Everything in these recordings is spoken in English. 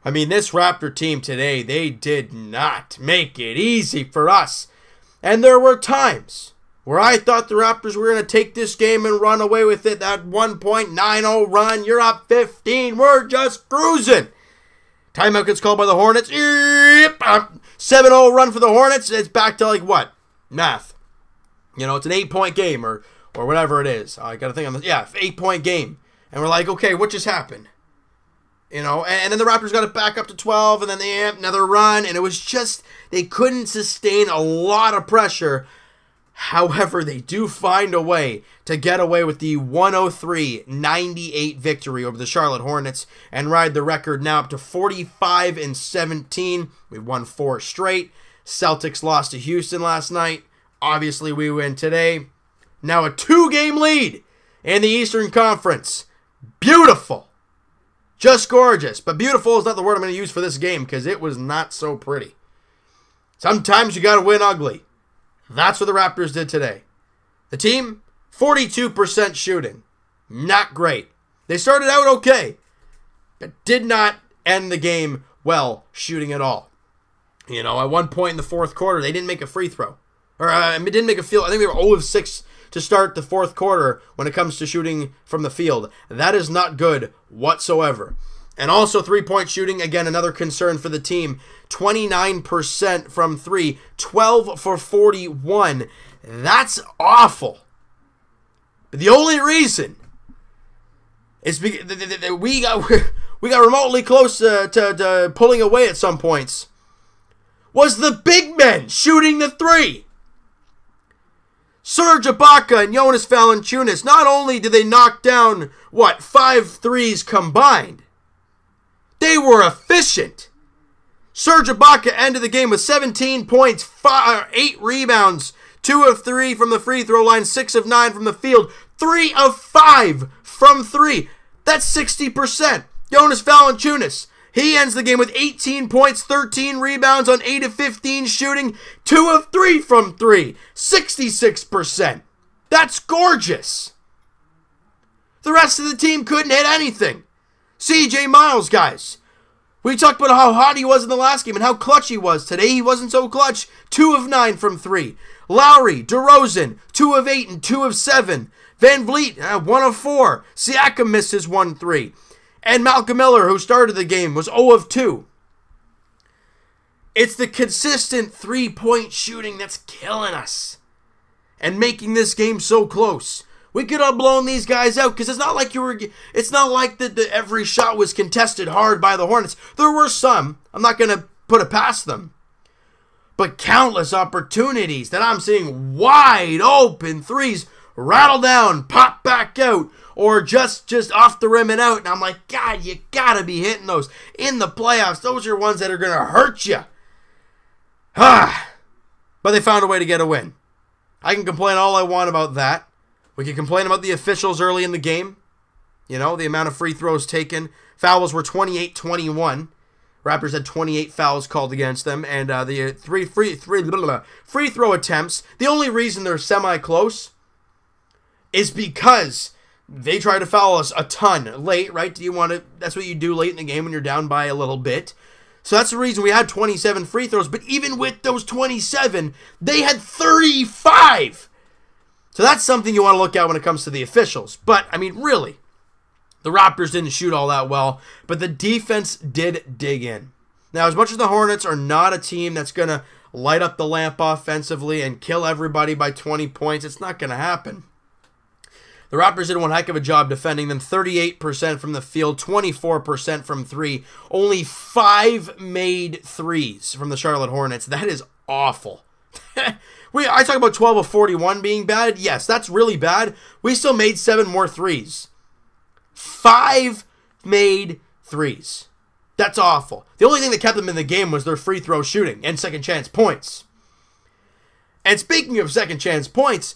I mean, this Raptor team today, they did not make it easy for us. And there were times where I thought the Raptors were going to take this game and run away with it. That 1.90 run, you're up 15, we're just cruising. Timeout gets called by the Hornets. 7-0 run for the Hornets. It's back to like what? Math. It's an 8-point game or whatever it is. I got to think on this. Yeah, 8-point game. And we're like, okay, what just happened? And then the Raptors got it back up to 12, and then they had another run, and it was just, they couldn't sustain a lot of pressure. However, they do find a way to get away with the 103-98 victory over the Charlotte Hornets and ride the record now up to 45-17. We've won 4 straight. Celtics lost to Houston last night. Obviously, we win today. Now a 2-game lead in the Eastern Conference. Beautiful. Just gorgeous. But beautiful is not the word I'm going to use for this game because it was not so pretty. Sometimes you got to win ugly. That's what the Raptors did today. The team, 42% shooting. Not great. They started out okay, but did not end the game well shooting at all. At one point in the fourth quarter, they didn't make a free throw. Or didn't make a field. I think they were 0 of 6 to start the fourth quarter when it comes to shooting from the field. That is not good whatsoever. And also 3-point shooting, again, another concern for the team. 29% from 3, 12 for 41. That's awful. But the only reason is because we got remotely close to pulling away at some points was the big men shooting the 3. Serge Ibaka and Jonas Valanciunas, not only did they knock down, 5 threes combined, they were efficient. Serge Ibaka ended the game with 17 points, 8 rebounds, 2 of 3 from the free throw line, 6 of 9 from the field, 3 of 5 from 3. That's 60%. Jonas Valanciunas, he ends the game with 18 points, 13 rebounds on 8 of 15 shooting, 2 of 3 from 3, 66%. That's gorgeous. The rest of the team couldn't hit anything. CJ Miles, guys. We talked about how hot he was in the last game and how clutch he was. Today he wasn't so clutch. 2 of 9 from 3. Lowry, DeRozan, 2 of 8 and 2 of 7. Van Vliet, 1 of 4. Siakam missed his 1-3. And Malcolm Miller, who started the game, was 0 of 2. It's the consistent 3-point shooting that's killing us and making this game so close. We could have blown these guys out because it's not like every shot was contested hard by the Hornets. There were some. I'm not going to put it past them. But countless opportunities that I'm seeing wide open threes rattle down, pop back out, or just off the rim and out. And I'm like, God, you got to be hitting those in the playoffs. Those are ones that are going to hurt you. But they found a way to get a win. I can complain all I want about that. We can complain about the officials early in the game. The amount of free throws taken. Fouls were 28-21. Raptors had 28 fouls called against them. And the free throw attempts, the only reason they're semi-close is because they try to foul us a ton late, right? That's what you do late in the game when you're down by a little bit. So that's the reason we had 27 free throws. But even with those 27, they had 35. So that's something you want to look at when it comes to the officials. But, really, the Raptors didn't shoot all that well, but the defense did dig in. Now, as much as the Hornets are not a team that's going to light up the lamp offensively and kill everybody by 20 points, it's not going to happen. The Raptors did one heck of a job defending them. 38% from the field, 24% from 3. Only 5 made threes from the Charlotte Hornets. That is awful. I talk about 12 of 41 being bad. Yes, that's really bad. We still made 7 more threes. 5 made threes. That's awful. The only thing that kept them in the game was their free throw shooting and second chance points. And speaking of second chance points,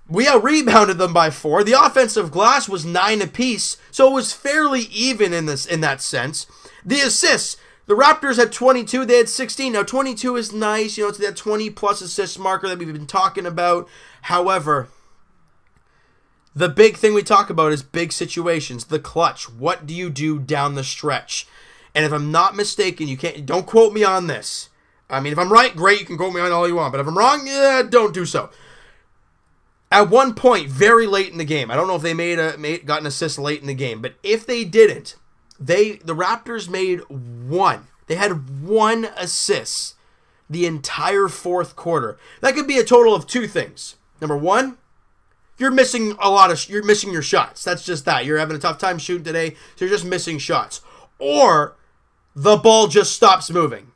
we out-rebounded them by 4. The offensive glass was 9 apiece, so it was fairly even in that sense. The assists, the Raptors had 22, they had 16. Now, 22 is nice, it's that 20-plus assist marker that we've been talking about. However, the big thing we talk about is big situations, the clutch. What do you do down the stretch? And if I'm not mistaken, don't quote me on this. I mean, if I'm right, great, you can quote me on all you want. But if I'm wrong, don't do so. At one point, very late in the game, I don't know if they got an assist late in the game, but if they didn't, the Raptors made one. They had one assist the entire fourth quarter. That could be a total of two things. Number one, you're missing your shots. That's just that. You're having a tough time shooting today, so you're just missing shots. Or the ball just stops moving.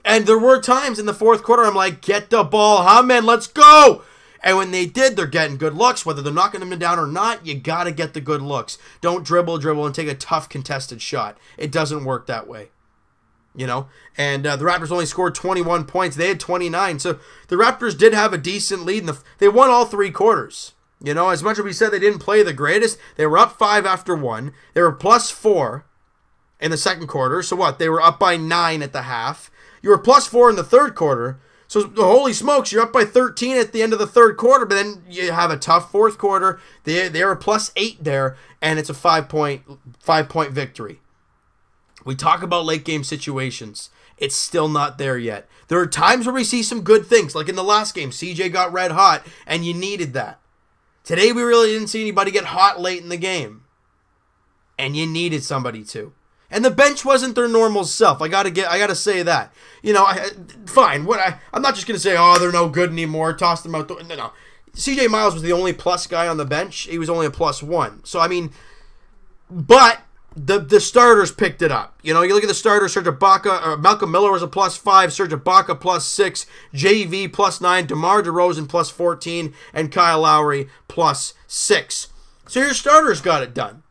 And there were times in the fourth quarter I'm like, get the ball, huh, man, let's go. And when they did, they're getting good looks. Whether they're knocking them down or not, you got to get the good looks. Don't dribble, and take a tough contested shot. It doesn't work that way. You know? And the Raptors only scored 21 points. They had 29. So the Raptors did have a decent lead. They won all three quarters. You know, as much as we said they didn't play the greatest, they were up 5 after 1. They were plus 4 in the second quarter. So what? They were up by 9 at the half. You were plus 4 in the third quarter. So, holy smokes, you're up by 13 at the end of the third quarter, but then you have a tough fourth quarter. They are plus 8 there, and it's a 5-point victory. We talk about late game situations. It's still not there yet. There are times where we see some good things, like in the last game, CJ got red hot, and you needed that. Today, we really didn't see anybody get hot late in the game, and you needed somebody to. And the bench wasn't their normal self. I gotta say that. You know, fine. I'm not just gonna say, oh, they're no good anymore. Toss them out. No. CJ Miles was the only plus guy on the bench. He was only a plus 1. So I mean, but the starters picked it up. You know, you look at the starters. Serge Ibaka, Malcolm Miller was a plus 5. Serge Ibaka plus 6. JV plus 9. DeMar DeRozan plus 14, and Kyle Lowry plus 6. So your starters got it done.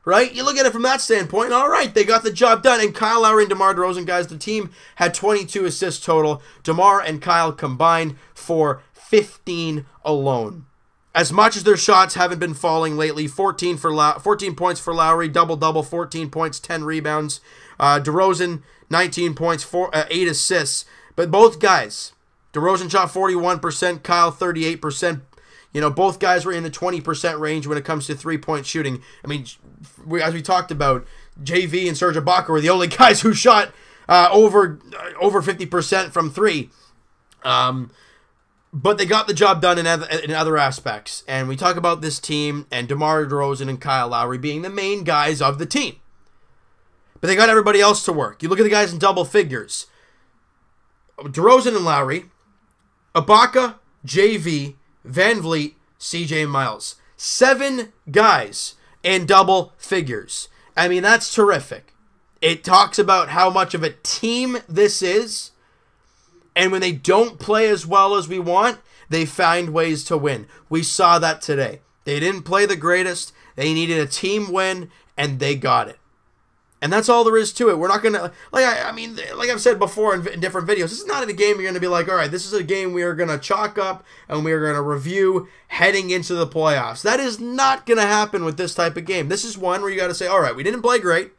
Right? You look at it from that standpoint, all right, they got the job done. And Kyle Lowry and DeMar DeRozan, guys, the team had 22 assists total. DeMar and Kyle combined for 15 alone. As much as their shots haven't been falling lately, 14 points for Lowry, double-double, 14 points, 10 rebounds. DeRozan, 19 points, 8 assists. But both guys, DeRozan shot 41%, Kyle 38%. You know, both guys were in the 20% range when it comes to three-point shooting. I mean, as we talked about, JV and Serge Ibaka were the only guys who shot over 50% from 3. But they got the job done in other aspects. And we talk about this team and DeMar DeRozan and Kyle Lowry being the main guys of the team. But they got everybody else to work. You look at the guys in double figures. DeRozan and Lowry, Ibaka, JV, Van Vliet, CJ Miles. 7 guys in double figures. I mean, that's terrific. It talks about how much of a team this is. And when they don't play as well as we want, they find ways to win. We saw that today. They didn't play the greatest. They needed a team win, and they got it. And that's all there is to it. We're not going to, like I've said before in different videos, this is not a game you're going to be like, all right, this is a game we are going to chalk up and we are going to review heading into the playoffs. That is not going to happen with this type of game. This is one where you got to say, all right, we didn't play great.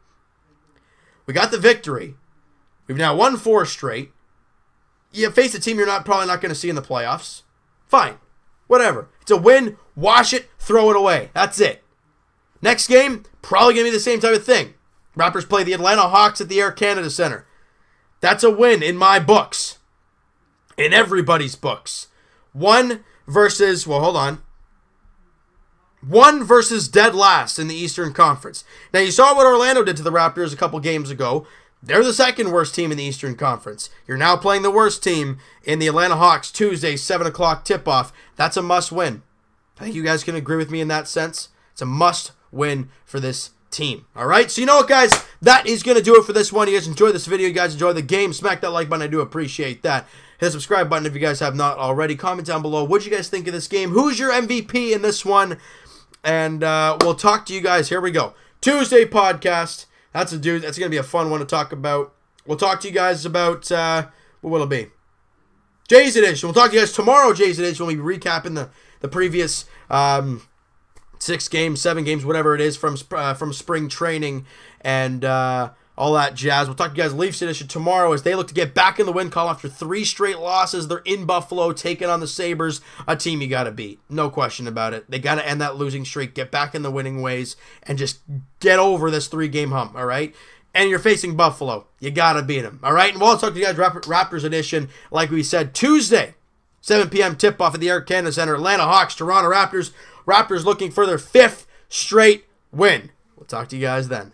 We got the victory. We've now won 4 straight. You face a team you're probably not going to see in the playoffs. Fine. Whatever. It's a win. Wash it. Throw it away. That's it. Next game, probably going to be the same type of thing. Raptors play the Atlanta Hawks at the Air Canada Center. That's a win in my books. In everybody's books. 1 versus dead last in the Eastern Conference. Now, you saw what Orlando did to the Raptors a couple games ago. They're the second worst team in the Eastern Conference. You're now playing the worst team in the Atlanta Hawks Tuesday, 7 o'clock tip-off. That's a must-win. I think you guys can agree with me in that sense. It's a must-win for this team. All right, so you know what, guys? That is going to do it for this one. You guys enjoyed this video. You guys enjoyed the game. Smack that like button. I do appreciate that. Hit the subscribe button if you guys have not already. Comment down below. What did you guys think of this game? Who's your MVP in this one? And we'll talk to you guys. Here we go. Tuesday podcast. That's going to be a fun one to talk about. We'll talk to you guys about, what will it be? Jay's Edition. We'll talk to you guys tomorrow, Jay's Edition. We'll be recapping the previous 6 games, 7 games, whatever it is from spring training and all that jazz. We'll talk to you guys Leafs Edition tomorrow as they look to get back in the win column after 3 straight losses. They're in Buffalo taking on the Sabres, a team you got to beat. No question about it. They got to end that losing streak, get back in the winning ways, and just get over this 3-game hump, all right? and you're facing Buffalo. You got to beat them. All right? And we'll talk to you guys, Raptors edition, like we said, Tuesday, 7 p.m. tip-off at the Air Canada Center. Atlanta Hawks, Toronto Raptors. Raptors looking for their 5th straight win. We'll talk to you guys then.